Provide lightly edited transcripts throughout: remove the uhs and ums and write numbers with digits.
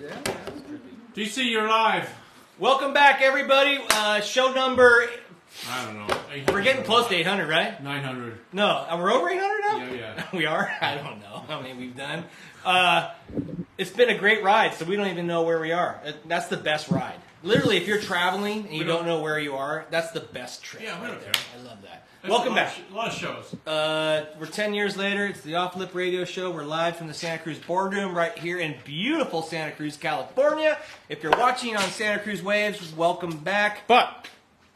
Yeah. DC, you're live. Welcome back, everybody. Show number... I don't know. We're getting close to 800, right? 900. No, we're over 800 now? Yeah. We are? I don't know how many we've done. It's been a great ride, so we don't even know where we are. That's the best ride. Literally, if you're traveling and you don't know where you are, that's the best trip. Yeah, we don't care. I love that. There's Welcome back. A lot of shows. We're 10 years later. It's the Off Lip Radio Show. We're live from the Santa Cruz boardroom right here in beautiful Santa Cruz, California. If you're watching on Santa Cruz Waves, welcome back. But,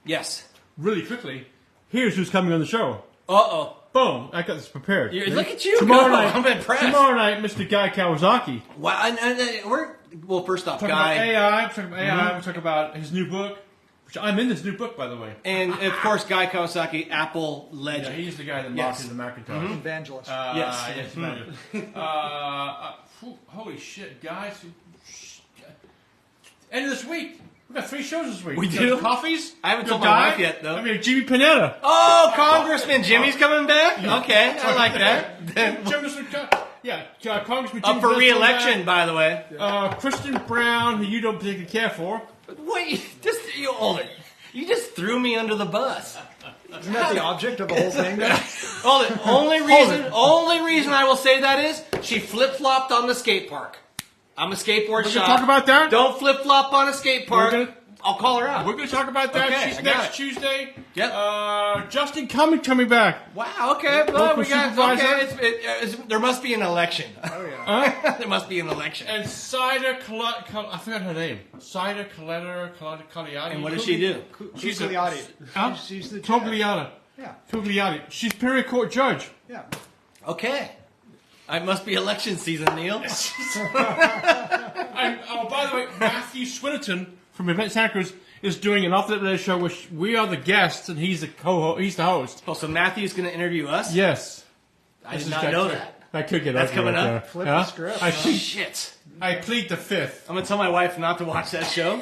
Yes. really quickly, here's who's coming on the show. Uh-oh. Boom. I got this prepared. Look at you. Tomorrow go. night, I'm impressed. Tomorrow night, Mr. Guy Kawasaki. Wow. Well, first off, Talking Guy. about AI. We're talking about AI. We're talking about his new book. Which I'm in this new book, by the way. And, of course, Guy Kawasaki, Apple Yeah, legend. he's the guy that Yes. marketed the Macintosh. Evangelist. Yes. Yes, holy shit, guys. End of this week. We got 3 shows this week. We got do? Coffees. I haven't Your told my Guy. wife yet, though. I mean, Jimmy Panetta. Oh, Congressman Jimmy's coming back? Okay, I like that. Congressman Up Jimmy for Panetta re-election, by the way. Christian Brown, who you don't particularly care for. Wait, you just threw me under the bus. Isn't that the object of the whole thing, though? Hold it. Only reason I will say that is she flip-flopped on the skate park. I'm a skateboard We're shop. going to talk about that? Don't flip-flop on a skate park. We're gonna- I'll call her out. We're going to talk about that. Okay, She's I got next it. Tuesday. Yep. Justin Cummings coming back. Wow, okay. Well, Local we got, supervisor. there must be an election. Oh, yeah. There must be an election. And Cider I forgot her name. Cider Caliati. And what does she do? She's a- Cugliati. Huh? She's the judge. Togliata. Yeah. Togliatti. She's Superior Court judge. Yeah. Okay. I must be election season, Neil. By the way, Matthew Swinnerton from Event Santa Cruz is doing an off-the-radio show which we are the guests and he's the co-host. He's the host. Oh, so Matthew's going to interview us? Yes. I did not know that. That could get That's ugly coming right up? there. Flip the script. Shit. I plead the 5th. I'm going to tell my wife not to watch that show.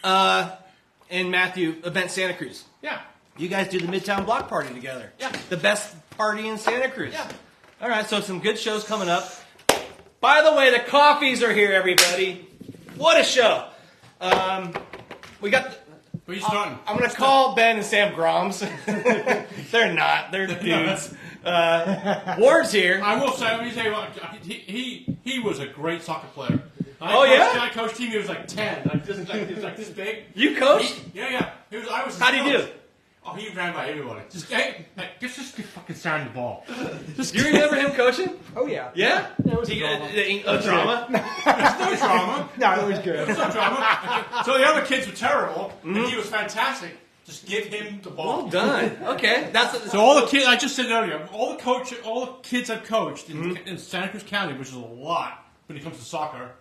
And Matthew, Event Santa Cruz. Yeah. You guys do the Midtown Block Party together. Yeah. The best party in Santa Cruz. Yeah. All right, so some good shows coming up. By the way, the Coffeys are here, everybody. What a show. We got... Where are you starting? I'm going to call Ben and Sam Groms. They're not. They're dudes. Ward's here. I will say, he was a great soccer player. I coached him. He was like 10, like this big. You coached? Yeah. How'd he do? Oh, he ran by everybody. Just fucking sound the ball. Do you remember him coaching? Oh, yeah. Yeah? It was A drama? No drama. No, it was good. No drama. So the other kids were terrible, and he was fantastic. Just give him the ball. Well done. Okay. So all the kids, I just said earlier, all the kids I've coached in Santa Cruz County, which is a lot when it comes to soccer,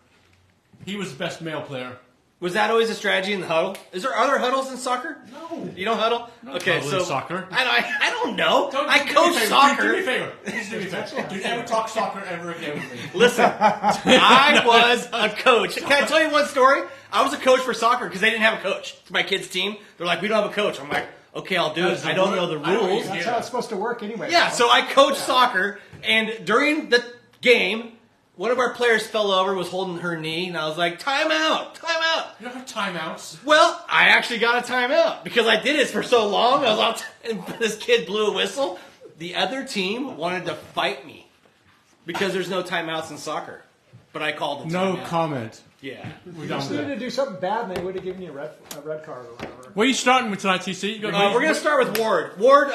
he was the best male player. Was that always a strategy in the huddle? Are there huddles in soccer? No. You don't huddle? Okay, huddle so in soccer. I don't know. I Do me a coach favor. soccer. Do me a favor. Please do me a favor. Do never talk soccer ever again with me. Listen, I was a coach. Can I tell you one story? I was a coach for soccer because they didn't have a coach for my kids' team. They're like, we don't have a coach. I'm like, okay, I'll do it. I don't know the rules. That's how it's supposed to work anyway. Yeah, so I coached soccer, and during the game, one of our players fell over, was holding her knee, and I was like, time out. You don't have timeouts. Well, I actually got a timeout because I did it for so long. I was all and this kid blew a whistle. The other team wanted to fight me because there's no timeouts in soccer. But I called the No timeout. comment. Yeah. We're You done just with needed that. to do something bad, and they would have given you a red card or whatever. What are you starting with tonight, TC? We're going to start with Ward. Ward,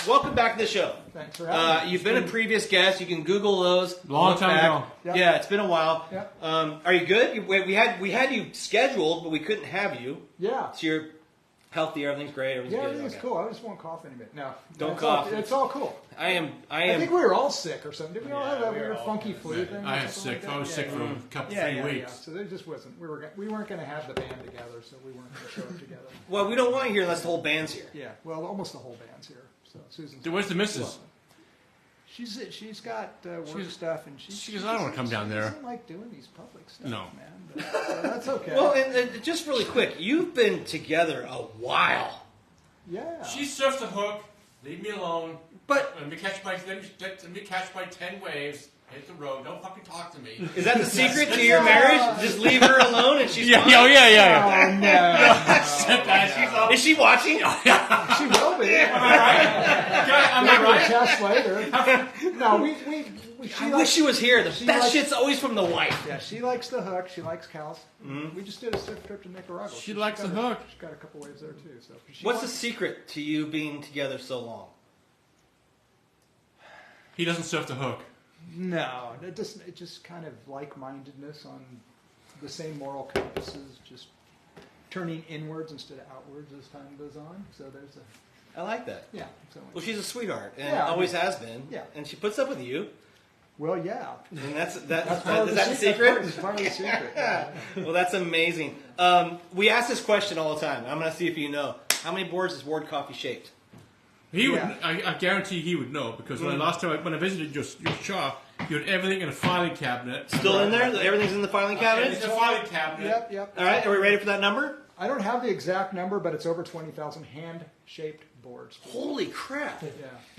welcome back to the show. Thanks for having me. You've been a previous guest. You can Google those. Long look time back. ago. Yep. Yeah, it's been a while. Yep. Are you good? We had you scheduled, but we couldn't have you. Yeah. So you're healthy. Everything's great. Everything's Yeah, good. everything's Okay. cool. I just won't cough any bit. No. Don't It's cough. It's all cool. I am. I think we were all sick or something. Did we all have that we were weird all funky flu thing? I or was something sick. like I was that? sick Yeah, for yeah. a couple, Yeah, 3 yeah, weeks. So there just wasn't. We weren't going to have the band together, so we weren't going to show up together. Well, we don't want to hear unless the whole band's here. Yeah. Well, almost the whole band's here. So Susan's. Where's the missus? She's got work stuff, and she goes, I don't wanna come down there. She doesn't like doing these public stuff, No. man. But, that's okay. Well, and just really quick, you've been together a while, yeah. She surfs a hook. Leave me alone. but Let me catch my 10 waves. Hit the road. Don't fucking talk to me. Is that the secret to your marriage? Just leave her alone and she's fine? yeah. Oh, no. She's all, Is she watching? She will be. I'm Maybe a right. test later. No, we I wish she was here. That likes- shit's always from the wife. Yeah, she likes the hook. She likes cows. We just did a surf trip to Nicaragua. She likes the hook. She's got a couple waves there too. So What's the secret to you being together so long? He doesn't surf the hook. No, it just kind of like-mindedness on the same moral compasses, just turning inwards instead of outwards as time goes on. So there's a I like that. yeah. So Well, she's a sweetheart and Yeah. always has been. Yeah. And she puts up with you. well, yeah. And that's Part is of that the That's secret? part of the secret. Yeah. Well, that's amazing. We ask this question all the time. I'm going to see if you know. How many boards is Ward Coffey shaped? He would. Yeah. I guarantee he would know because last time when I visited your shop, you had everything in a filing cabinet. Still in there? Everything's in the filing cabinet? It's a filing cabinet. Yep. All right, are we ready for that number? I don't have the exact number, but it's over 20,000 hand-shaped boards. Holy crap. Yeah.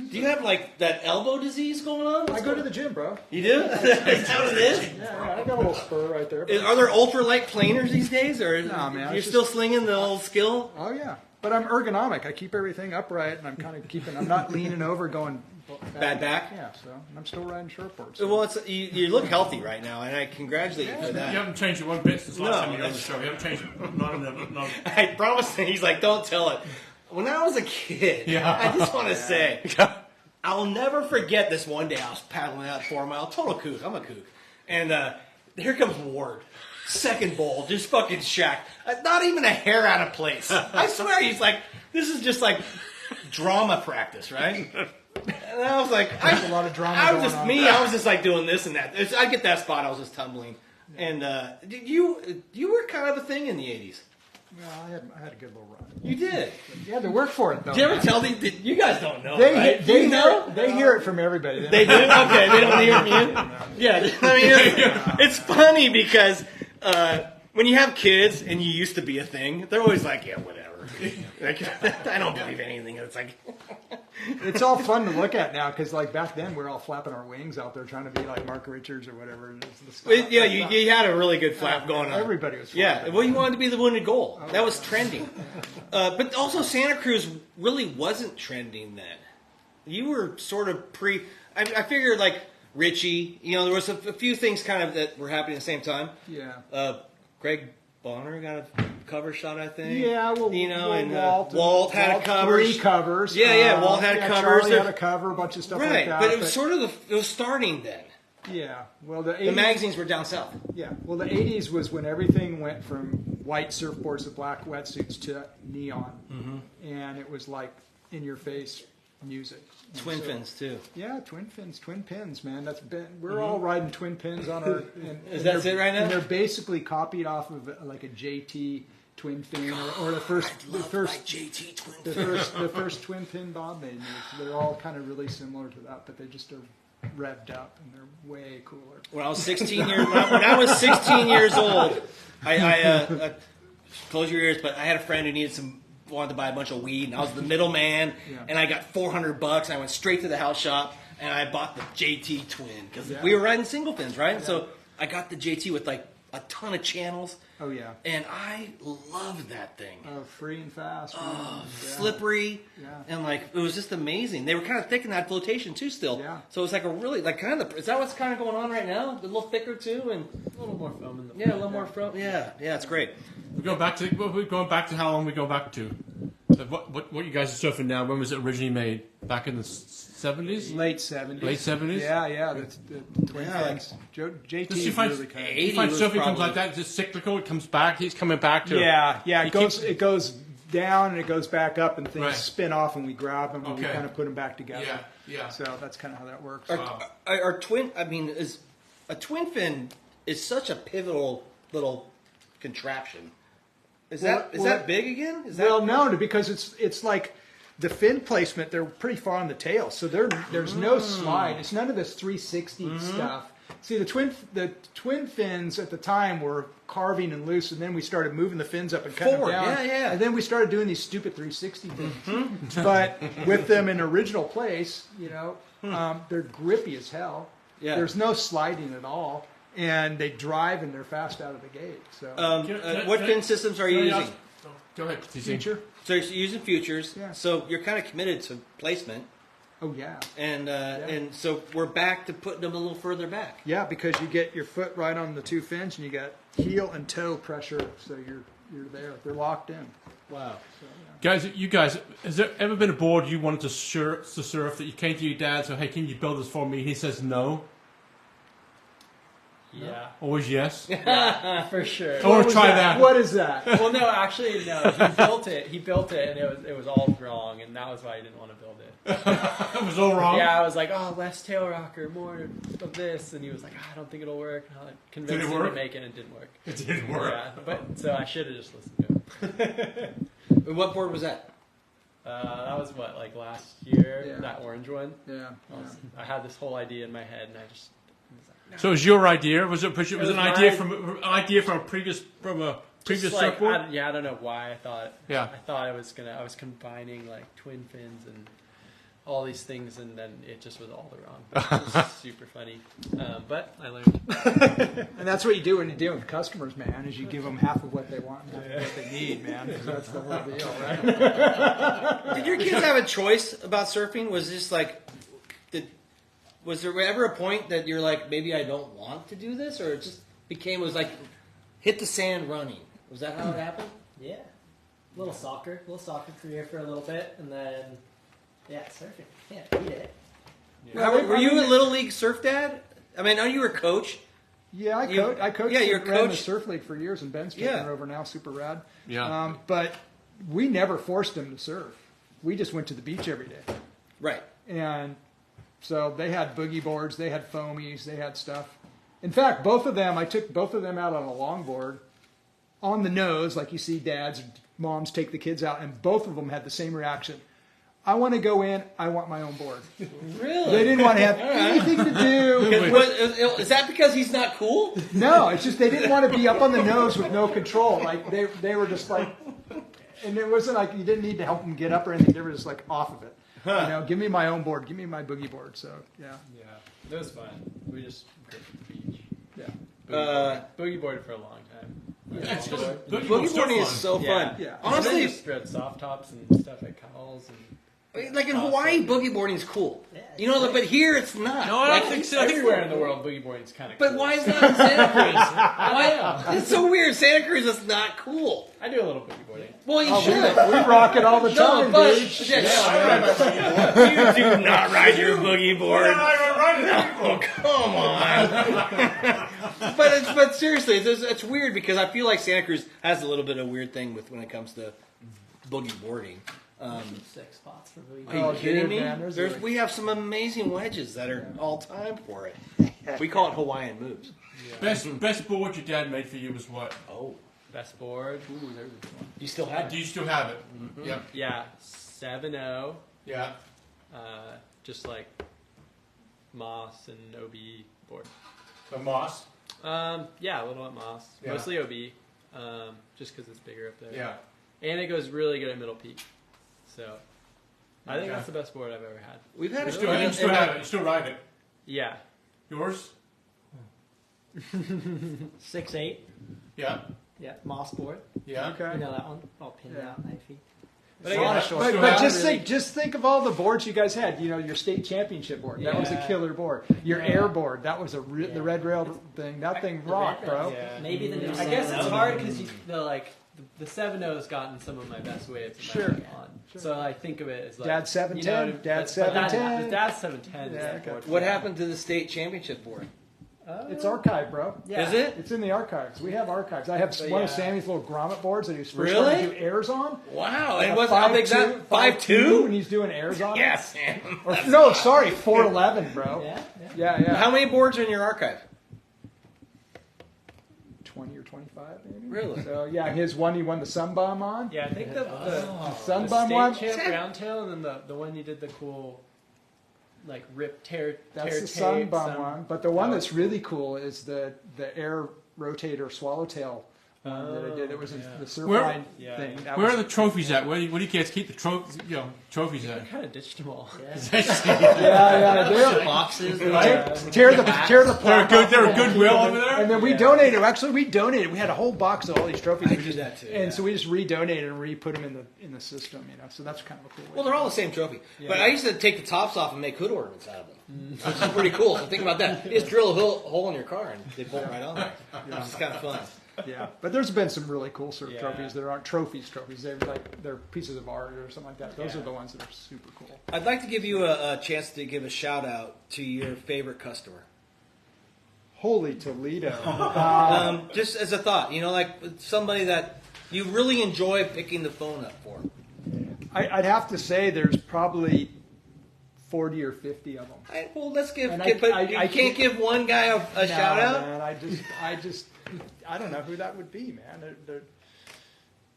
Do you have like that elbow disease going on? I go to the gym, bro. You do? Is that what it is? Yeah, I got a little spur right there. Are there ultralight planers these days, or No, man, you're it's still just- slinging the old skill? Oh yeah, but I'm ergonomic. I keep everything upright, and I'm kind of keeping. I'm not leaning over, going Bad back? Yeah, so and I'm still riding surfboards. Well, you look healthy right now, and I congratulate you for You that. haven't changed it one bit since last No, time you were on the that's- show. You haven't changed it. Not. I promise. He's like, don't tell it. When I was a kid, Yeah. I just want to say, I'll never forget this one day. I was paddling out 4 mile, total kook. I'm a kook, and here comes Ward. Second bowl, just fucking shacked. Not even a hair out of place. I swear, he's like, this is just like drama practice, right? And I was like, There's a lot of drama I was going just on. me. I was just like doing this and that. I get that spot. I was just tumbling. And you were kind of a thing in the '80s. Well, I had a good little run. You did. You had to work for it, though. Did you ever man. tell them? You guys don't know, They right? they You know? they hear it from everybody. They do? Okay, they don't hear me. Yeah, I mean, it's funny because when you have kids and you used to be a thing, they're always like, yeah, whatever. Like, I don't believe anything. It's like, It's all fun to look at now because, like back then, we were all flapping our wings out there trying to be like Mark Richards or whatever. And it's the stuff. yeah, you had a really good flap going on. Everybody was. Yeah, flapping. well, you wanted to be the wounded goal. That was trending. But also, Santa Cruz really wasn't trending then. You were sort of I figured, like, Richie, there was a few things kind of that were happening at the same time. Yeah. Greg Bonner got a cover shot, I think. Yeah, well, Walt had a cover. 3 covers. Yeah, Walt had yeah, covers. Charlie had a cover, a bunch of stuff like Right, that. but it was sort of it was starting then. Yeah, well, the 80s, The magazines were down south. Yeah, well, the 80s was when everything went from white surfboards to black wetsuits to neon, and it was like in-your-face music. And Twin so- fins too. Yeah, twin pins, man. We're all riding twin pins on our. Is that it right now? And they're basically copied off of like a JT twin fin or the first JT twin the first twin pin Bob made. They're all kind of really similar to that, but they just are revved up and they're way cooler. When I was 16 years when I was 16 years old, I close your ears, but I had a friend who wanted to buy a bunch of weed, and I was the middleman, and I got $400. I went straight to the house shop, and I bought the JT twin because we were riding single fins, right? And so I got the JT with like a ton of channels. Oh yeah. And I loved that thing. Free and fast. Slippery, and like it was just amazing. They were kind of thick in that flotation too, still. Yeah. So it was like a really is that what's kind of going on right now? A little thicker too, and A little more foam in the a little more from. Yeah, it's great. We're going back to how long we go back to. So what you guys are surfing now? When was it originally made? Back in the 70s? Late 70s. Late 70s? Yeah. The twin fins. JT Does you is find, really kind of. you find was surfing comes probably- like that? It's just cyclical. It comes back. He's coming back to. Yeah. He It goes down and it goes back up, and things Right. spin off, and we grab them and we Okay. kind of put them back together. Yeah. So that's kind of how that works. Our twin. I mean, is a twin fin is such a pivotal little contraption. Is that big again? Is that Well, no, because it's like the fin placement. They're pretty far on the tail, so there's no slide. It's none of this 360 stuff. See, the twin fins at the time were carving and loose, and then we started moving the fins up and cutting Forward, them down. yeah. And then we started doing these stupid 360 things. But with them in original place, they're grippy as hell. Yeah. There's no sliding at all, and they drive and they're fast out of the gate. So What fin systems are you using? Go ahead, TC. future. So you're using futures. Yeah. So you're kind of committed to placement, Oh yeah. and so we're back to putting them a little further back. Yeah, because you get your foot right on the two fins, and you got heel and toe pressure, so you're there. They're locked in. Wow. Guys, has there ever been a board you wanted to surf that you came to your dad and said, hey, can you build this for me? He says no. Yeah, Always yes. for sure. I want to try that. What is that? Well, no, actually, no. He built it, and it was all wrong, and that was why I didn't want to build it. It was all wrong. Yeah, I was like, oh, less tail rocker, more of this, and he was like, I don't think it'll work. And I convinced him to make it, and it didn't work. It didn't work. Yeah, but so I should have just listened to him. And what board was that? That was like last year, Yeah. that orange one. Yeah. I had this whole idea in my head, and I just. So it was your idea? Was it an was idea my- from a previous Just like, surfboard? I don't know why I thought. Yeah. I thought I was combining like twin fins and all these things, and then it just was all wrong. It was super funny, but I learned. And that's what you do when you're dealing with customers, man. Is you give them half of what they want and half of what they need, man. Because that's the whole deal, right? Did your kids have a choice about surfing? Was this like, was there ever a point that you're like, maybe I don't want to do this, or it just was like, hit the sand running? Was that how it happened? Yeah. Little soccer career for a little bit, and then, yeah, surfing. Can't beat it. Were you a little league surf dad? I mean, I know you were a coach. Yeah, I coached. Yeah, you're ran the coach. surf league for years, and Ben's taking Yeah. her over now. Super rad. Yeah. But we never forced them to surf. We just went to the beach every day, Right. and so they had boogie boards, they had foamies, they had stuff. In fact, I took both of them out on a longboard on the nose, like you see dads and moms take the kids out, and both of them had the same reaction. I want to go in. I want my own board. Really? They didn't want to have anything to do. Is that because he's not cool? No, it's just they didn't want to be up on the nose with no control. Like they were just like, and it wasn't like you didn't need to help them get up or anything. They were just like off of it. You know, give me my own board. Give me my boogie board. So yeah, Yeah, it was fun. We just gripped the beach. yeah. Boogie boarded for a long time. It's Just- good. Boogie boarding is so Yeah. fun. Yeah. Honestly, Honestly, just spread soft tops and stuff at Cowell's and like in Hawaii, boogie boarding is cool. Yeah, You know, but here it's not. No, I Like, don't think so. I think everywhere in the world. Boogie boarding is kind of. But cool. why is that in Santa Cruz? Why? It's so weird. Santa Cruz is not cool. I do a little boogie boarding. Well, you Oh, should. we rock it all the No, time, but dude. you do not ride your boogie board. Oh, come on. but seriously, it's weird because I feel like Santa Cruz has a little bit of a weird thing when it comes to boogie boarding. 6 spots for boogie. Are you Oh, kidding dude, me? man, there's We have some amazing wedges that are all time for it. We call it Hawaiian moves. Best board your dad made for you was what? Oh, Best board. you still have Do it? you still have it? Yeah. Yeah, 7.0. Yeah. Just like Moss and OB board. The Moss. Yeah, a little at Moss. Yeah. Mostly OB. Just because it's bigger up there. Yeah. And it goes really good at middle peak. So I think Okay. that's the best board I've ever had. We've had You it. still have it. You still ride it. Yeah. Yours? 6'8". Yeah. Yeah, moss board. Yeah. Okay. You know that one? All pinned Yeah. out, knifey. But So again, I- But, Still but have just it? think of all the boards you guys had. You know, your state championship board. That was a Yeah. killer board. Your air board. That was the red rail thing. That thing rocked, bro. yeah. Maybe the new I guess Santa it's Cruz. hard because the 7.0 has gotten some of my best waves in Sure. my life on. So I think of it as like Dad's 7'10", you know, Dad's but 7'10". Dad's 7'10". Yeah, is that okay. board. What happened to the state championship board? It's archived, bro. Yeah. Is it? It's in the archives. We have archives. I have But one of yeah. Sammy's little grommet boards that he was first Really? starting to do airs on. Wow. Like And a what's how big's 5'2", that? 5'2", 5'2"? and he's doing airs on it. Yes, Sam. Or, no, sorry, 4'11", bro. Yeah, yeah. Yeah, yeah. How many boards are in your archive? 20 or 25, maybe. Really? So yeah, his one he won the Sunbomb on. Yeah, I think the Sunbomb state one. champ round tail, and then the one you did the cool, like rip tear. That's the tear tape, Sunbomb one. But the one that that's was really cool is the air rotator swallowtail that I did. It was the surf Where- line Yeah. thing. That Where was, are the trophies at? Where do you kids keep the trophies I at? kind of ditched them all. Yeah, they're, Boxes. tear the plaque off. They're a goodwill over there. And then we donated. Actually, we donated. We had a whole box of all these trophies. I do that too. And so we just redonated and re-put them in the system. So that's kind of a cool way. Well, they're all the same trophy. But I used to take the tops off and make hood ornaments out of them. Which is pretty cool. So think about that. You just drill a hole in your car and they bolt right on there. It's kind of fun. Yeah, but there's been some really cool surf Yeah. trophies that aren't trophies. They're pieces of art or something like that. Those are the ones that are super cool. I'd like to give you a chance to give a shout out to your favorite customer. Holy Toledo! Just as a thought, like somebody that you really enjoy picking the phone up for. I'd have to say there's probably 40 or 50 of them. Well, let's give. And But you can't give one guy a shout out. Man, I don't know who that would be, man.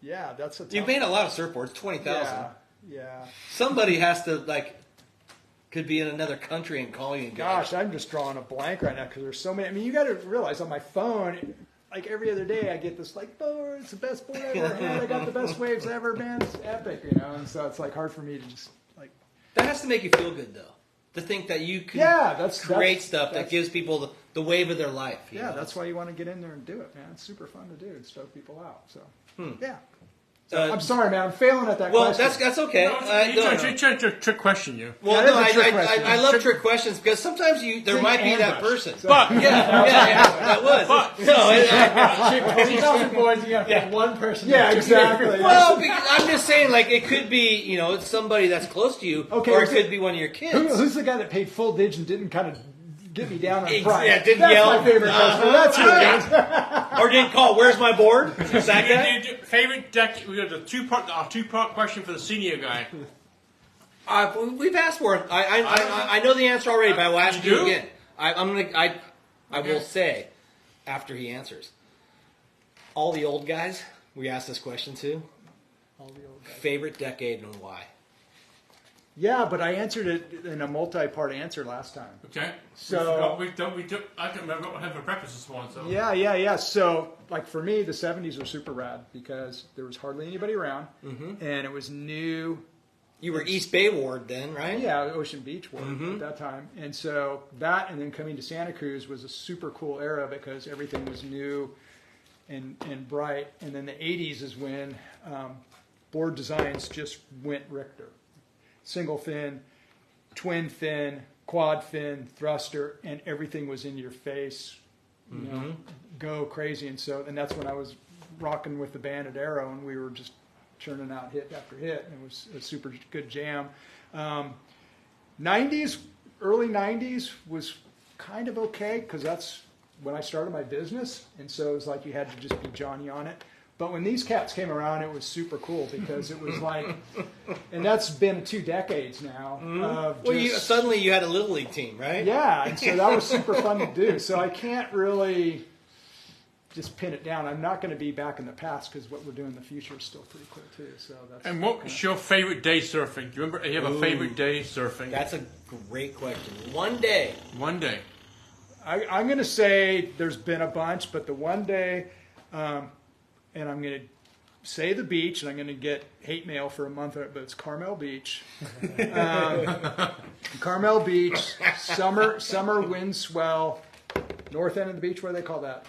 Yeah, that's a tough. You've made a lot of surfboards, 20,000. Yeah. Somebody has to could be in another country and call you. And Gosh, I'm just drawing a blank right now because there's so many. I mean, you got to realize on my phone, like every other day, I get this oh, it's the best board I ever had. I got the best waves ever, man. It's epic, And so it's hard for me to just That has to make you feel good, though. To think that you can create stuff that gives people the wave of their life. You know? That's why you want to get in there and do it, man. It's super fun to do and stoke people out. So, yeah. I'm sorry, man. I'm failing at that Well, question. that's okay. You're trying to trick question you. Well, that no, is a trick question. I love trick questions because sometimes there might be that person. But That was. No, 20,000 boards, you got to pick one person. Yeah, exactly. well, because I'm just saying, it could be, it's somebody that's close to you, Okay, or it could be one of your kids. Who's the guy that paid full dig and didn't kind of get me down on price? Yeah, didn't That's yell. my favorite customer. That's who it is. Or didn't call, where's my board? Is that guy? Favorite deck? We got a two-part question for the senior guy. We've asked for it. I know the answer already, but I will ask You you do? again. I will say, after he answers, all the old guys, we asked this question to. All the old guys. Favorite decade and why? Yeah, but I answered it in a multi-part answer last time. Okay. So we don't. I can remember what I had for breakfast this morning. So yeah. So for me, the '70s were super rad because there was hardly anybody around, and it was new. You were East Bay Ward then, right? Yeah, Ocean Beach Ward at that time, and so that, and then coming to Santa Cruz was a super cool era because everything was new and bright. And then the '80s is when board designs just went Richter. Single fin, twin fin, quad fin, thruster, and everything was in your face. Go crazy. And that's when I was rocking with the band at Arrow, and we were just churning out hit after hit, and it was a super good jam. 90s, early 90s was kind of okay because that's when I started my business, and so it was like you had to just be Johnny on it. But when these cats came around, it was super cool because it was and that's been 2 decades now. Suddenly you had a Little League team, right? Yeah, and so that was super fun to do. So I can't really just pin it down. I'm not going to be back in the past because what we're doing in the future is still pretty cool too. So that's. And what was your favorite day surfing? Do you remember? You have a favorite day surfing? That's a great question. One day. One day. I'm going to say there's been a bunch, but the one day. And I'm going to say the beach, and I'm going to get hate mail for a month, but it's Carmel Beach. Carmel Beach, summer wind swell, north end of the beach. What do they call that?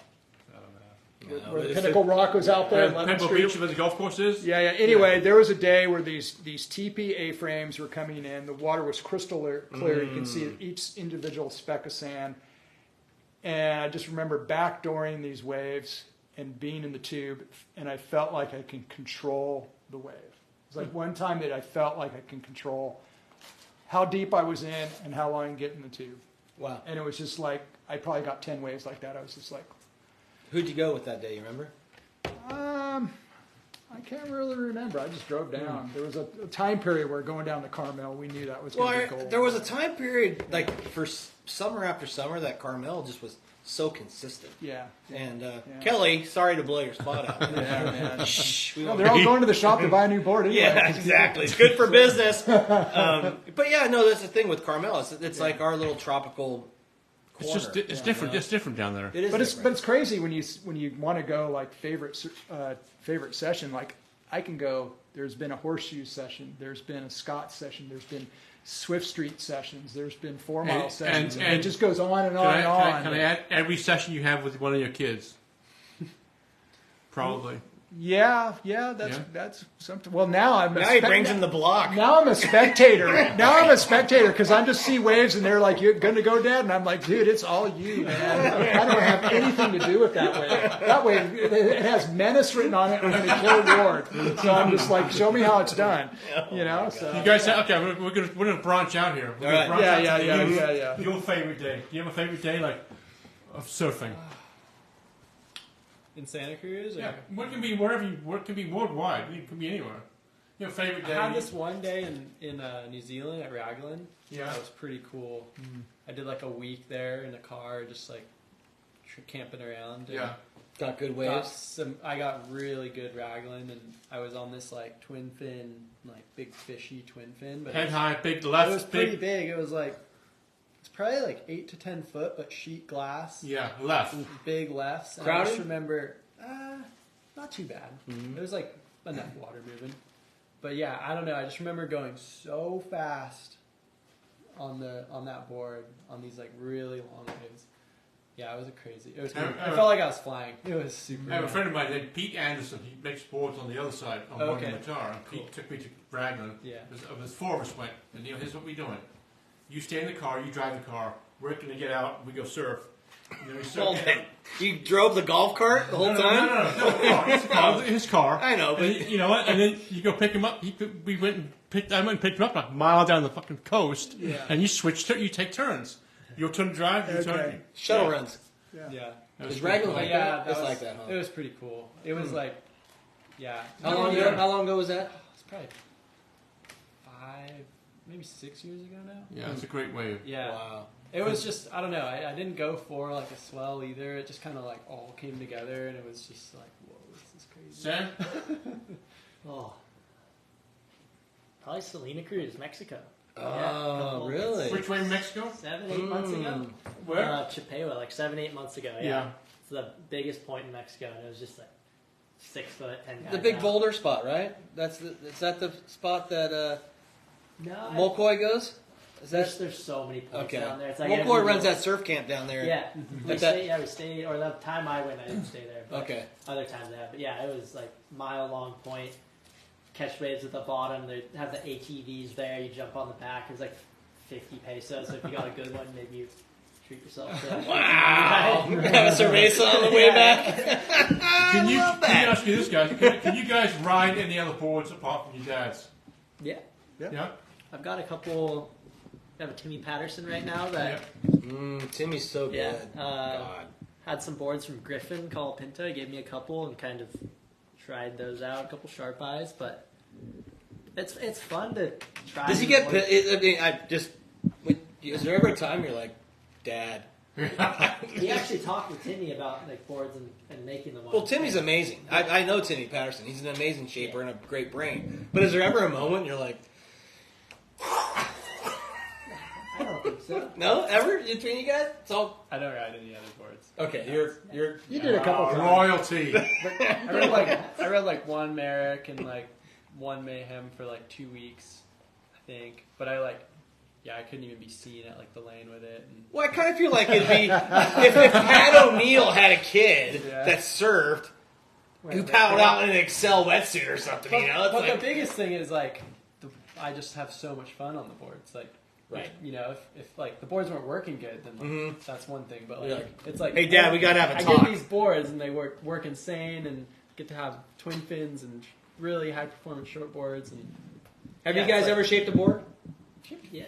Where the Pinnacle Rock was out there. Pebble Beach, where the golf course is. Yeah. Anyway, there was a day where these TP A-frames were coming in. The water was crystal clear. You can see each individual speck of sand. And I just remember backdooring these waves and being in the tube, and I felt like I can control the wave. It's like one time that I felt like I can control how deep I was in and how long I can get in the tube. Wow. And it was just like, I probably got 10 waves like that. I was just like... Who'd you go with that day, you remember? I can't really remember. I just drove down. There was a time period where going down to Carmel, we knew that was going to be gold. There was a time period, for summer after summer, that Carmel just was so consistent. Yeah. And Kelly, sorry to blow your spot out. Yeah, man. Shh, Well, they're all going to the shop to buy a new board anyway. Yeah, exactly. It's good for business. But yeah, no, that's the thing with Carmel. It's like our little tropical It's just it's different. It's different down there. It is But it's crazy when you want to go like favorite session. Like I can go. There's been a horseshoe session. There's been a Scott session. There's been Swift Street sessions. There's been 4 mile sessions. And it just goes on and on and on. Can I add every session you have with one of your kids? Probably. Yeah, that's something. Well, now he brings in the block. Now I'm a spectator. Because I'm just see waves and they're like, "You're gonna go, Dad," and I'm like, "Dude, it's all you, man. I don't have anything to do with that wave. That wave, it has menace written on it. I'm gonna kill Ward." So I'm just like, "Show me how it's done." You know. So you guys, okay, we're gonna branch out here. All right. Yeah. Your favorite day? Do you have a favorite day like of surfing? In Santa Cruz? Or? Yeah, what can be wherever you work, can be worldwide. It can be anywhere. Your favorite day? I had this one day in New Zealand at Raglan. Yeah. That was pretty cool. I did like a week there in a car, just like camping around. Yeah. Got good waves. I got really good Raglan, and I was on this like twin fin, like big fishy twin fin. But Head high, big left. it was pretty big. It was like, it's probably like 8 to 10 foot, but sheet glass. Yeah, left. Big lefts. And Crowded? I just remember, not too bad. It was like enough water moving. But yeah, I don't know. I just remember going so fast on that board on these like really long waves. Yeah, it was crazy. It was. I felt like I was flying. It was super. I have a friend of mine named Pete Anderson. He makes boards on the other side on one Okay. guitar. And Pete took me to Raglan. Yeah. There's 4 of us went, and here's what we're doing. You stay in the car, you drive the car. We're going to get out, we go surf. You know, we surf. You drove the golf cart the whole time? No. His car. I know, but And you know what? And then you go pick him up. I went and picked him up a mile down the fucking coast. Yeah. And you switch. You take turns. Your turn to drive. Your turn. shuttle runs. Yeah. That was Is cool. Raglan like Yeah, that? that It's was, like that, huh? It was pretty cool. It was like, yeah. How long ago was that? It's probably 5, maybe 6 years ago now. Yeah, it's a great wave. Yeah. Wow. It was just, I don't know. I didn't go for like a swell either. It just kind of like all came together, and it was just like, whoa, this is crazy. Sam? Oh. Probably Santa Cruz, Mexico. Oh, really? Which way in Mexico? 7-8 months ago. Where? Chippewa, like 7-8 months ago. Yeah. It's the biggest point in Mexico, and it was just like 6 foot, 10 guys. The big out. boulder spot, right? Is that the spot that No, Molkoy goes? Is that there's so many points okay? down there. It's like Molkoy runs that surf camp down there. Yeah, At that- we stayed. Or the time I went, I didn't stay there. But Okay. Other times I have, but yeah, it was like mile-long point. Catch waves at the bottom. They have the ATVs there. You jump on the back. It's like 50 pesos. So if you got a good one, maybe you treat yourself to that. Wow. Have a cerveza on the way back. Can you ask you this, guys? Can you guys ride any other boards apart from your dad's? Yeah, Yeah? I've got a couple. I have a Timmy Patterson right now that Timmy's so good. God. had some boards from Griffin called Pinta. He gave me a couple and kind of tried those out. A couple sharp eyes, but it's fun to try. Does he get? Is there ever a time you're like, Dad? He actually talked with Timmy about like boards and making them. Well, Timmy's amazing. I know Timmy Patterson. He's an amazing shaper and a great brain. But is there ever a moment you're like, I don't think so. no, ever between you guys? It's all I don't ride any other boards. okay. You're You did a couple times. Royalty. I rode like one Merrick and like one Mayhem for like 2 weeks, I think. But I couldn't even be seen at like the lane with it. And Well, I kind of feel like it'd be if Pat O'Neill had a kid that surfed who paddled out in an Excel wetsuit or something. But, You know, it's but like the biggest thing is like, I just have so much fun on the boards. Like, Right. You know, if like the boards weren't working good, then like, that's one thing. But like, it's like, hey, Dad, we gotta have a I talk. get these boards and they work insane and get to have twin fins and really high performance short boards and. Have Yeah, you guys it's like- ever shaped a board? Yeah.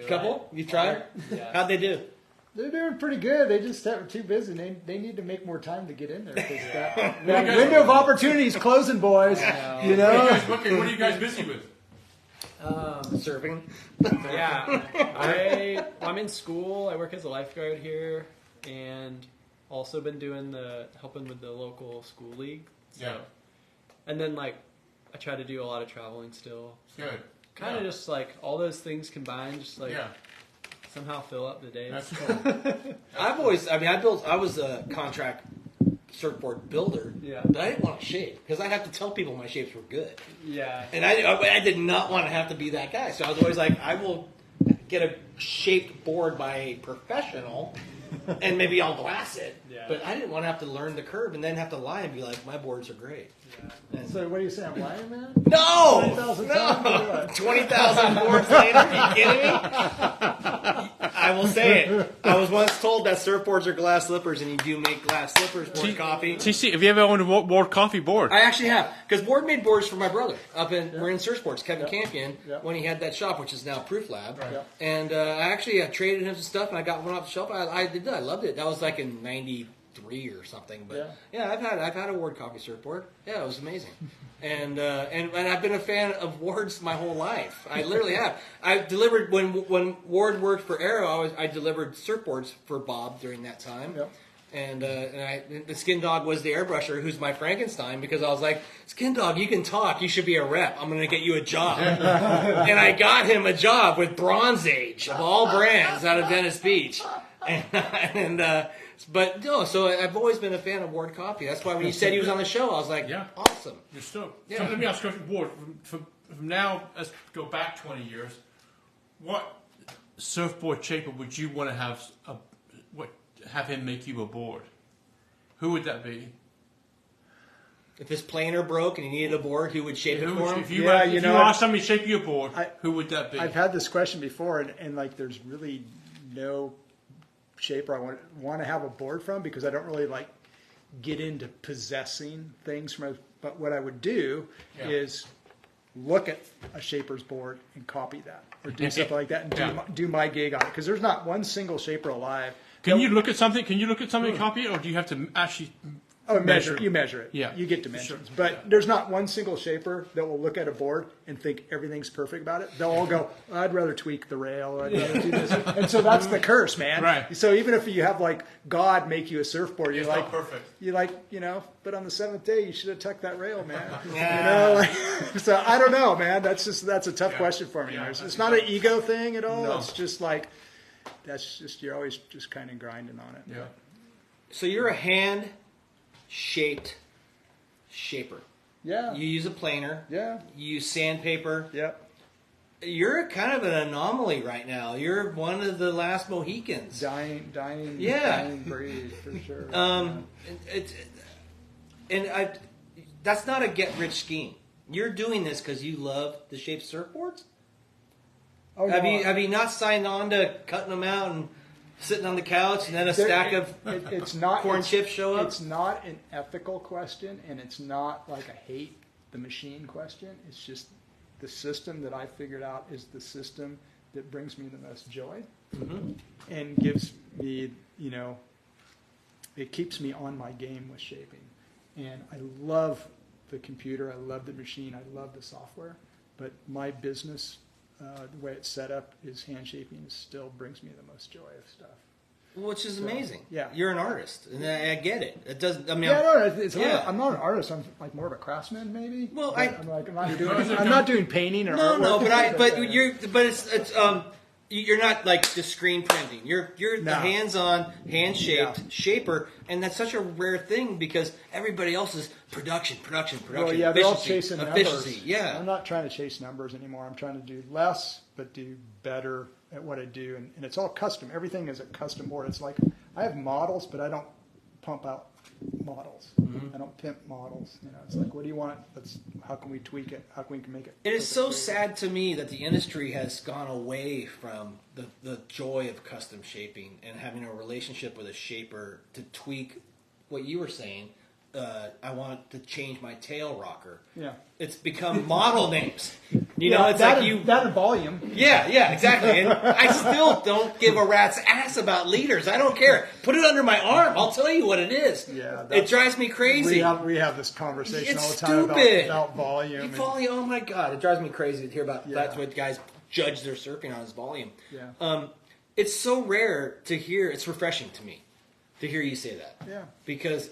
Couple? You tried? Yeah. How'd they do? They're doing pretty good. They just were too busy. They need to make more time to get in there. 'Cause that guys- window of opportunity is closing, boys. You know. What are you guys busy with? Surfing. Yeah, I'm in school. I work as a lifeguard here, and also been doing helping with the local school league. So. Yeah. And then like, I try to do a lot of traveling still. Good. Kind of just like all those things combined, just like Yeah. Somehow fill up the days. That's cool. I was a contract surfboard builder, Yeah. but I didn't want to shape because I'd have to tell people my shapes were good. Yeah. And I did not want to have to be that guy. So I was always like, I will get a shaped board by a professional and maybe I'll glass it. Yeah. But I didn't want to have to learn the curve and then have to lie and be like, my boards are great. Yeah. And So what are you saying? I'm lying, man? no! 20,000 times or what? 20,000 boards later? Are you kidding me? I will say it. I was once told that surfboards are glass slippers and you do make glass slippers, board Coffey. TC, have you ever owned a Ward Coffey board? I actually have, because Ward made boards for my brother we're in Surf Sports, Kevin Campion, when he had that shop, which is now Proof Lab. Right. Yeah. And I actually traded him some stuff, and I got one off the shelf. I did that. I loved it. That was like in '93 or something. But yeah, I've had a Ward Coffey surfboard. Yeah, it was amazing. And I've been a fan of Ward's my whole life. I literally have. I delivered when Ward worked for Arrow. I delivered surfboards for Bob during that time. Yep. And the Skin Dog was the airbrusher, who's my Frankenstein, because I was like, Skin Dog, you can talk. You should be a rep. I'm going to get you a job. And I got him a job with Bronze Age of all brands out of Venice Beach. But no, so I've always been a fan of Ward Coffey. That's why when you said he was on the show, I was like, Yeah. awesome. You're stoked. Yeah. So let me ask you a question. Ward, from now, let's go back 20 years. What surfboard shaper would you want to have him make you a board? Who would that be? If his planer broke and he needed a board, who would shape it for him? If you Yeah, asked somebody to shape you a board, who would that be? I've had this question before, and like, there's really no shaper I want to have a board from because I don't really like get into possessing things from. But what I would do is look at a shaper's board and copy that, or do something like that, and do my gig on it. Because there's not one single shaper alive. Can you look at something? Can you look at something and copy it, or do you have to actually? Oh, you measure it. Yeah. You get dimensions. But there's not one single shaper that will look at a board and think everything's perfect about it. They'll all go, I'd rather tweak the rail, or I'd rather do this. And so that's the curse, man. Right. So even if you have like God make you a surfboard, you're It's like, not perfect. but on the seventh day you should have tucked that rail, man. Yeah. So I don't know, man. That's a tough question for me. Yeah, It's not an ego thing at all. No. It's just like, you're always just kind of grinding on it. Yeah. So you're a hand-shaped shaper. Yeah. You use a planer. Yeah. You use sandpaper. Yep. You're kind of an anomaly right now. You're one of the last Mohicans. Dying Yeah. breed for sure. That's not a get-rich scheme. You're doing this because you love the shaped surfboards? Oh, Have no, you not signed on to cutting them out and sitting on the couch and then a stack of it's not corn chips show up? It's not an ethical question, and it's not like a hate the machine question. It's just the system that I figured out is the system that brings me the most joy and gives me, it keeps me on my game with shaping. And I love the computer, I love the machine, I love the software, but my business, the way it's set up, is hand shaping still brings me the most joy of stuff. Which is amazing. Yeah. You're an artist, and I get it. It doesn't. I mean, I'm not an artist. I'm like more of a craftsman, maybe. Well, I'm not doing painting or no, artwork. but you're not like the screen printing. You're the hands-on, hand-shaped shaper, and that's such a rare thing because everybody else is production. Well, yeah, they're all chasing efficiency. numbers. Yeah, I'm not trying to chase numbers anymore. I'm trying to do less, but do better at what I do, and it's all custom. Everything is a custom board. It's like I have models, but I don't pump out models. I don't pimp models. It's like, what do you want? How can we tweak it? How can we make it? it is so sad to me that the industry has gone away from the joy of custom shaping and having a relationship with a shaper to tweak what you were saying. I want to change my tail rocker. Yeah. It's become model names. It's that and volume. Yeah, exactly. And I still don't give a rat's ass about liters. I don't care. Put it under my arm. I'll tell you what it is. Yeah, it drives me crazy. We have this conversation It's all the time stupid. about volume. Volume. Oh my god, it drives me crazy to hear about. That's what guys judge their surfing on is volume. Yeah. It's so rare to hear. It's refreshing to me to hear you say that. Yeah. Because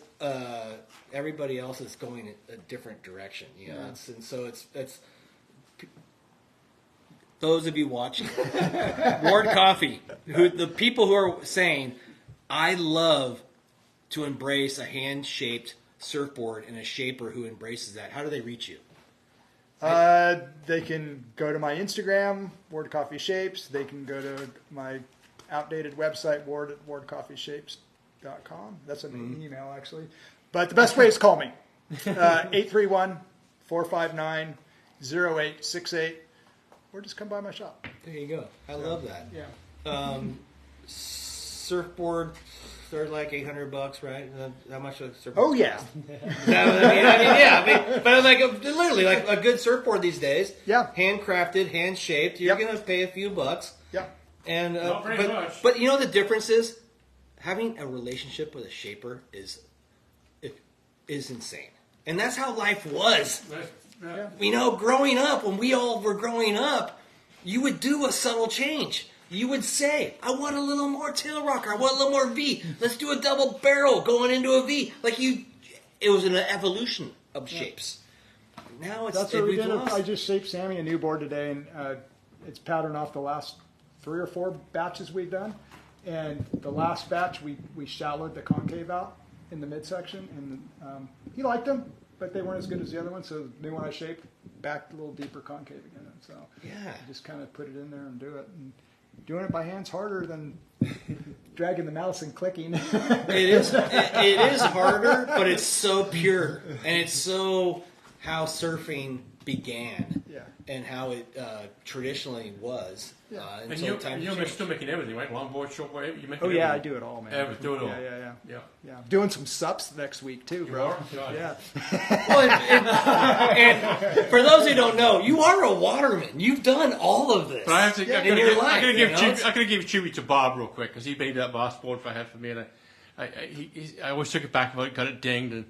everybody else is going a different direction. And so it's those of you watching, Ward Coffey, the people who are saying, I love to embrace a hand-shaped surfboard and a shaper who embraces that. How do they reach you? They can go to my Instagram, Ward Coffey Shapes. They can go to my outdated website, ward@wardcoffeeshapes.com. That's an email, actually. But the best way is call me. 831-459-0868. Or just come by my shop. There you go. I love that. Yeah. Surfboard, they're like $800, right? How much a surfboard? Oh, yeah. But like literally like a good surfboard these days. Yeah. Handcrafted, hand shaped. You're Yep. gonna pay a few bucks. Yeah. And Not very much. But you know the difference is having a relationship with a shaper is insane, and that's how life was. Yeah. You know, growing up, when we all were growing up, you would do a subtle change. You would say, I want a little more tail rocker. I want a little more V. Let's do a double barrel going into a V. It was an evolution of shapes. Now That's what we we've did. lost. I just shaped Sammy a new board today, and it's patterned off the last 3 or 4 batches we've done. And the last batch, we shallowed the concave out in the midsection, and he liked them, but they weren't as good as the other one. So the new one I shaped backed a little deeper concave again. And so Yeah. I just kind of put it in there and do it. And doing it by hand's harder than dragging the mouse and clicking. It is harder, but it's so pure, and it's so how surfing began, Yeah. and how it traditionally was. Yeah. And Until time you're changed. still making everything, right? Longboard, shortboard, you make Oh everything. yeah, I do it all, man. Do it all. Yeah. Yeah. Doing some sups next week too, You bro. are? God. Yeah. Well, and for those who don't know, you are a waterman. You've done all of this But I have to. in your life. I'm you going know? to give tribute to Bob real quick because he made that boss board I had for me, and I always took it back about it, got it dinged, and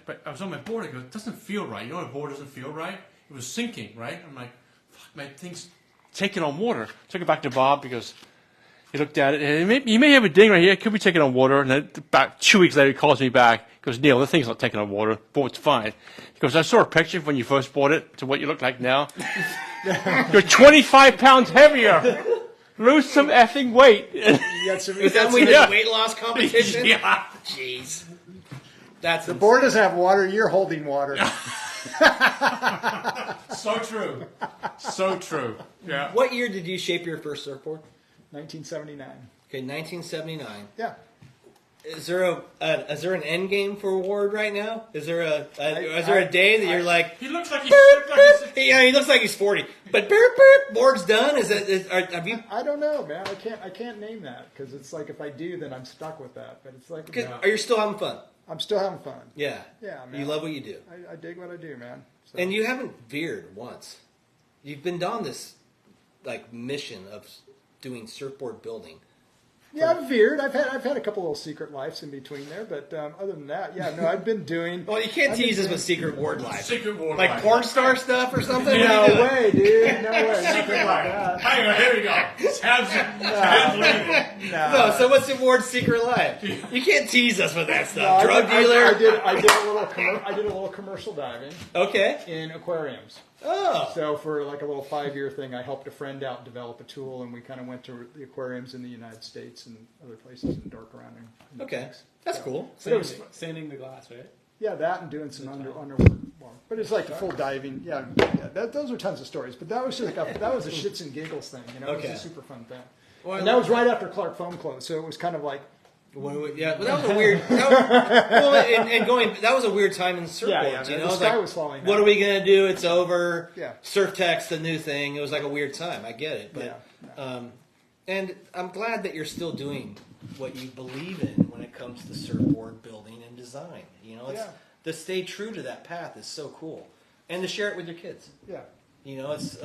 but I was on my board. I go, it doesn't feel right. You know, my board doesn't feel right. It was sinking, right? I'm like, fuck, my thing's taking on water. Took it back to Bob because he looked at it, and you may have a ding right here. It could be taking on water. And then back 2 weeks later, he calls me back. He goes, Neil, the thing's not taking on water. Board's fine. He goes, I saw a picture of when you first bought it to what you look like now. You're 25 pounds heavier. Lose some effing weight. You got some, Is that when we did weight loss competition? Yeah. Jeez. That's the board doesn't have water. You're holding water. So true. So true. Yeah. What year did you shape your first surfboard? 1979. Okay, 1979. Yeah. Is there an end game for Ward right now? Is there a day that you're like, He looks like he's. he looks like he's 40, but Ward's done? Have you? I don't know, man. I can't name that because it's like if I do, then I'm stuck with that. But it's like Are you still having fun? I'm still having fun. Yeah. Yeah, man. You love what you do, I dig what I do, man. So. and you haven't veered once. You've been on this mission of doing surfboard building. Yeah, I've veered. I've had a couple little secret lives in between there, but other than that, yeah, no, I've been doing. Well, you can't tease us with secret Ward life. Secret Ward Like life. porn star stuff or something? No What are you doing? way, dude. No way. Secret Nothing like life. that. Hang on, here we go. Hands leaving. No, so what's in Ward's secret life? You can't tease us with that No, stuff. Drug dealer? I did a little commercial diving Okay. in aquariums. Oh. So for like a little 5-year thing, I helped a friend out develop a tool, and we kind of went to the aquariums in the United States and other places and dork around. In Okay. things. That's So- cool. But it was, Sanding the glass, right? yeah, that and doing some underwater. But it's like the full diving. Yeah, those are tons of stories. But that was just that was a shits and giggles thing. You know, it Okay. was a super fun thing. Well, And that was right after Clark Foam closed, so it was kind of like. Yeah, but that was a weird. That was a weird time in surfboards. Yeah, you know, the It was sky like, was falling what down. are we gonna do? It's over. Yeah. Surf tech's the new thing. It was like a weird time. I get it, but Yeah. and I'm glad that you're still doing what you believe in when it comes to surfboard building and design. You know, it's to stay true to that path is so cool, and to share it with your kids. Yeah. You know, it's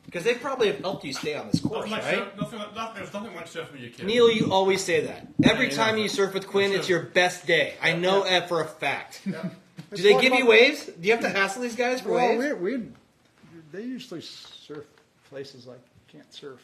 because they probably have helped you stay on this course, right? There's nothing like surfing with your kids. Neil, you always say that. Every Yeah, time yeah. you surf with Quinn, it's your best day. I know that for a fact. Do It's they fun give you about- waves? Do you have to hassle these guys for Well, waves? they usually surf places like can't surf.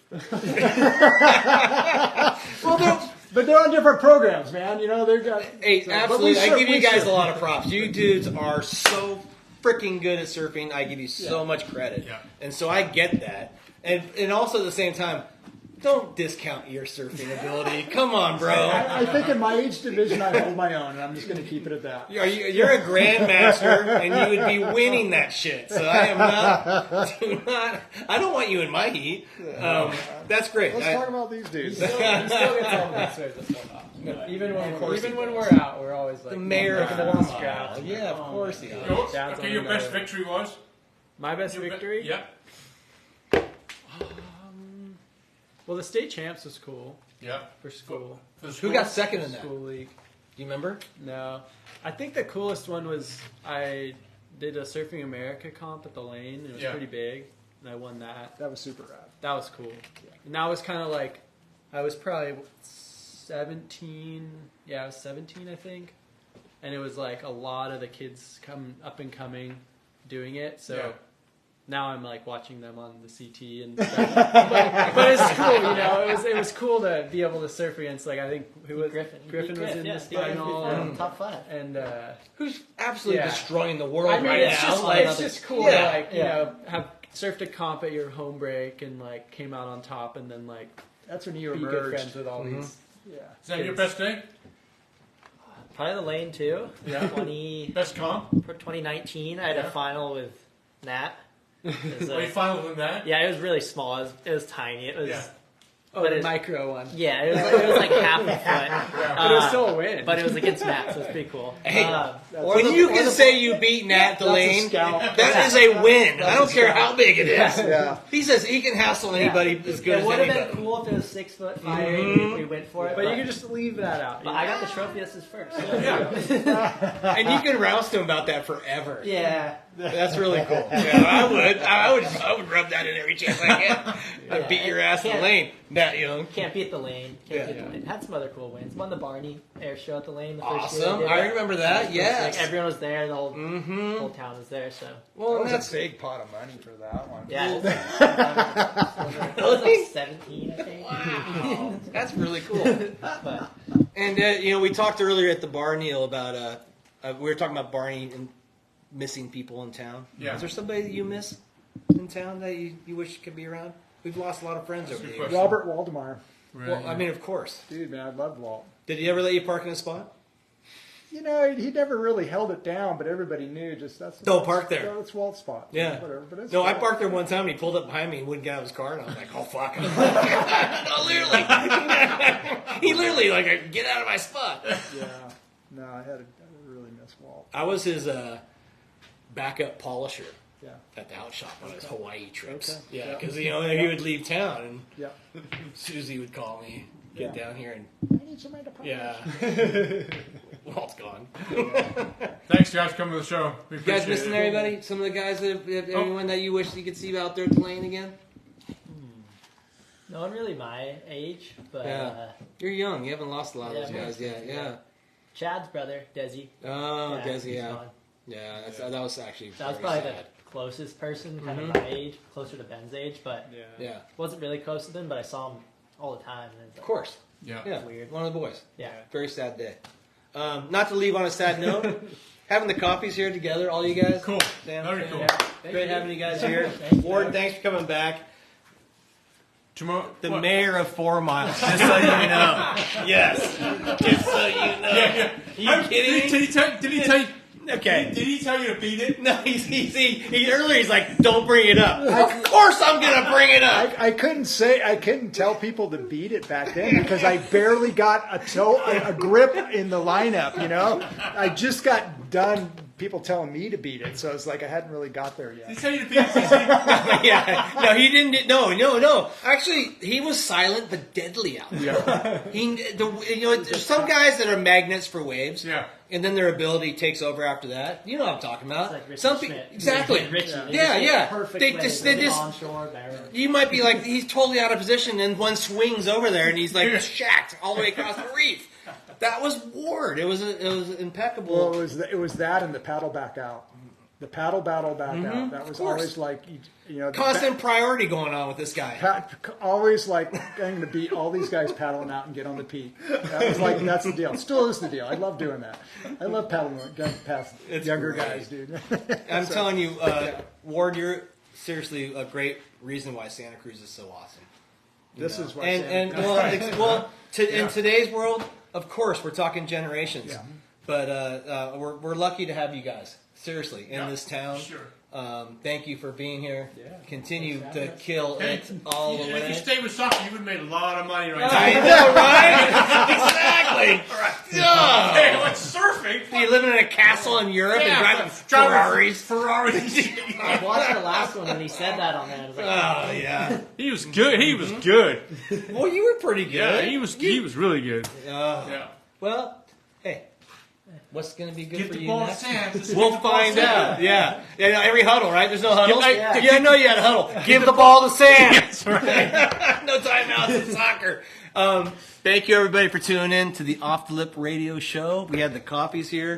But they're on different programs, man. You know, they've got. Hey, so- but absolutely. we I surf- give you we guys surf. a lot of props. You dudes are so freaking good at surfing. I give you so much credit. Yeah. And so I get that. And also at the same time, don't discount your surfing ability. Come on, bro. I think in my age division, I hold my own, and I'm just going to keep it at that. You're a grandmaster, and you would be winning that shit. So I am not. I don't want you in my heat. That's great. Let's talk about these dudes. He still gets all the big swears this whole off. Even when we're out, we're always like The mayor of looking at Four the Mile. scraps. Yeah, of course he is. Dad's Okay, on your the best nose. victory was? My best Your be- victory? Yeah. Well, the state champs was cool Yeah. for school. For the Who school? got second in that? School league. Do you remember? No, I think the coolest one was I did a Surfing America comp at the Lane. It was Yeah. pretty big, and I won that. That was super rad. That was cool. And that was kind of like I was probably 17. Yeah, I was 17, I think. And it was like a lot of the kids come up and coming doing it. So Yeah. now I'm like watching them on the CT and stuff. but it's cool, you know. It was cool to be able to surf against, like, I think who was Griffin. Griffin was in the final, Top 5. and Who's absolutely Yeah. destroying the world I mean, right it's now? just Like, it's just cool Yeah. to, like, you Yeah. know, have surfed a comp at your home break and like came out on top, and then like That's when you be good emerged. friends with all these. Yeah. Is that your best day? Probably the Lane too. Yeah. 20 Best comp? for 2019. I had Yeah. a final with Nat. It was, Well, you final than that? yeah, it was really small. It was tiny. It was. Yeah. Oh, But the it- micro one. Yeah, it was like half a foot. But it was still a win. But it was against Matt, so it's pretty cool. Hey, Or when the- you or can the- say you beat Nat That's a Delane, scout. that is a win. I don't care how big it is. Yeah. He says he can hassle anybody as good It as would have anybody. been cool if it was 6'5" Mhm. we went for it. But you can just leave that out. But I got the trophy. This is first. And you can roust him about that forever. Yeah. That's really cool. Yeah, I would rub that in every chance I can. I'd beat your ass in the Can't- lane, Nat Young. Can't beat the Lane. Yeah. Can't beat the Lane. Had some other cool wins. Won the Barney Air Show at the Lane. The first Awesome. year I did I it. remember that. It was Yes. like everyone was there. The whole Mm-hmm. whole town was there. So Well, That was that's a big pot of money for that one. yeah. It was like 17, I think. wow. That's really cool. But And we talked earlier at the bar, Neil, about we were talking about Barney and missing people in town. Yeah. Is there somebody that you miss in town that you wish could be around? We've lost a lot of friends over That's a the good years. question. Robert Waldemar. Right. Well, I mean, of course. Dude, man, I loved Walt. Did he ever let you park in a spot? You know, he never really held it down, but everybody knew just that's Don't park there. That's Walt's spot. Yeah. Whatever. But it's No, I Walt. parked there one time and he pulled up behind me and wouldn't get out of his car and I was like, oh fuck. No, literally. He literally like, get out of my spot. Yeah. No, I really miss Walt. I was his backup polisher Yeah. at the out shop on his Hawaii trips. Okay. Yeah, Yeah. because he would leave town and Yeah. Susie would call me, get Yeah. down here and I need somebody to polish. yeah. Walt's gone. Thanks, guys, for coming to the show. We You guys appreciate missing it. anybody? Some of the guys anyone that you wish you could see out there playing again? no one really my age, but Yeah. You're young. You haven't lost a lot of those Yeah, guys yet. Yeah. Chad's brother, Desi. Oh, Desi, he's yeah. gone. Yeah, that was actually That was very probably sad. the closest person, kind Mhm. of my age, closer to Ben's age, but Yeah, wasn't really close to them. But I saw him all the time. And it's of like, course. Yeah. Yeah, Weird. one of the boys. Yeah. Very sad day. Not to leave on a sad note, having the coffees here together, all you guys. Cool. Sam, Very Sam, cool. Yeah. Great having you guys here. Thank you. Ward, thanks for coming back. Tomorrow. The what? mayor of 4 Miles, just so you know. Yes, just so you know. Yeah, yeah. You kidding me? Did he tell you? Okay. Did he tell you to beat it? No, he earlier he's like, don't bring it up. Of course I'm gonna bring it up. I couldn't tell people to beat it back then because I barely got a grip in the lineup, you know? I just got done people telling me to beat it, so it's like I hadn't really got there Did he yet. tell you to beat it? CC? Yeah, no, he didn't. No. Actually, he was silent but deadly out there. Yeah. There's some guys that are magnets for waves. Yeah. And then their ability takes over after that. You know what I'm talking about. It's like Richie Some Schmidt. exactly. Richie. Yeah. Perfect They way just, to they just. onshore barrel. You might be like, he's totally out of position, and one swings over there, and he's like shacked all the way across the reef. That was Ward. It was impeccable. Well, it was that and the paddle back out. The paddle battle back out. That was course. always like, you know, the Constant priority going on with this guy. always like going to beat all these guys paddling out and get on the peak. That was like, that's the deal. Still is the deal. I love doing that. I love paddling past It's younger great. guys, dude. I'm telling you, Ward, you're seriously a great reason why Santa Cruz is so awesome. This is why. And in today's world, of course, we're talking generations. Yeah. But we're lucky to have you guys, seriously, in this town. Sure. Thank you for being here. Yeah. Continue Thanks for to having us. kill it all the If you way. stayed with soccer, you would have made a lot of money right I now. know, right? Exactly. Oh. Hey, what's surfing? You're living in a castle in Europe and driving Ferraris. Ferraris. I watched the last one when he said that on there. I was like, Oh yeah. He was good. He was good. Well, you were pretty Yeah, good. he was really good. Yeah. Well, hey, what's going to be good Get for the you ball to next? Sam. Just We'll get the ball to find Sam. out. Yeah. Yeah. Every huddle, right? There's no huddles. Yeah. Yeah. I know you had a huddle. Give the ball to Sam. That's right. No timeouts in soccer. Thank you, everybody, for tuning in to the Off the Lip Radio Show. We had the Coffeys here.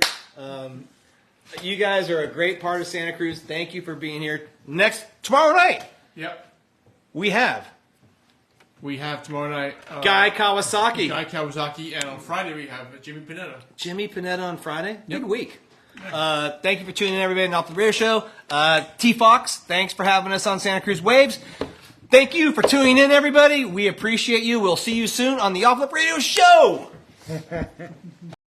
You guys are a great part of Santa Cruz. Thank you for being here. Tomorrow night, Yep. we have We have tomorrow night Guy Kawasaki. Guy Kawasaki, and on Friday we have Jimmy Panetta. Jimmy Panetta on Friday. Good week. Thank you for tuning in, everybody, on Off the Radio Show. T-Fox, thanks for having us on Santa Cruz Waves. Thank you for tuning in, everybody. We appreciate you. We'll see you soon on the Off the Lip Radio Show.